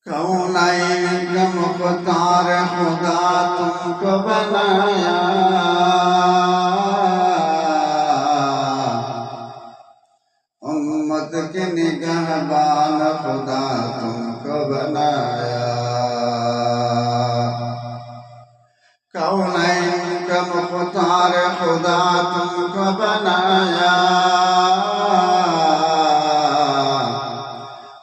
کونین کا مختار خدا تم کو بنایا، امت کے نگہبان خدا تم کو بنایا، کونین کا مختار خدا تم کو بنایا،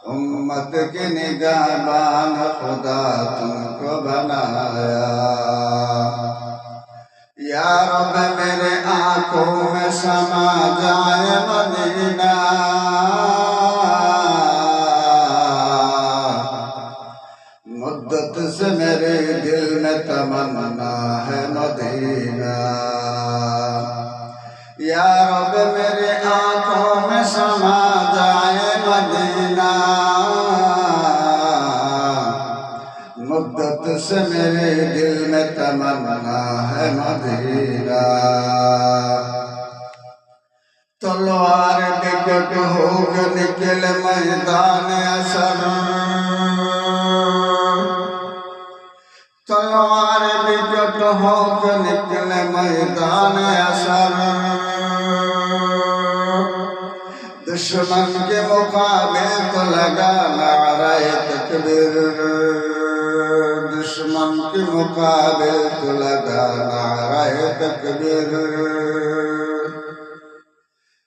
امت کے نگہبان خدا تم کو بنایا۔ یا رب میرے آنکھوں میں سما جائے مدینہ، مدت سے میرے دل میں تمنا ہے مدینہ، یا رب میرے آنکھوں میں سما جائے مدینہ، مدت سے میرے دل میں تمنا ہے مدینہ۔ تلوار بکٹ ہو کے نکل میدان اثر، تلوار بکٹ ہو کے نکل میدان اثر، دشمن کے مقابل تو لگا نعرہ تکبیر، دشمن کے مقابل تو لگا نعرہ تکبیر،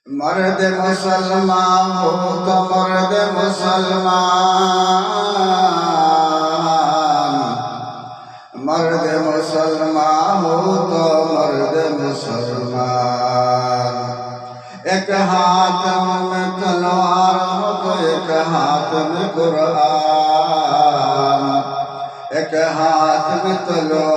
مرد مسلمان ہو تو مرد مسلمان، مرد مسلمان ہو تو مرد مسلمان، ایک ہاتھ میں تلوار ہو تو ایک ہاتھ میں قرآن، ایک ہاتھ میں تلوار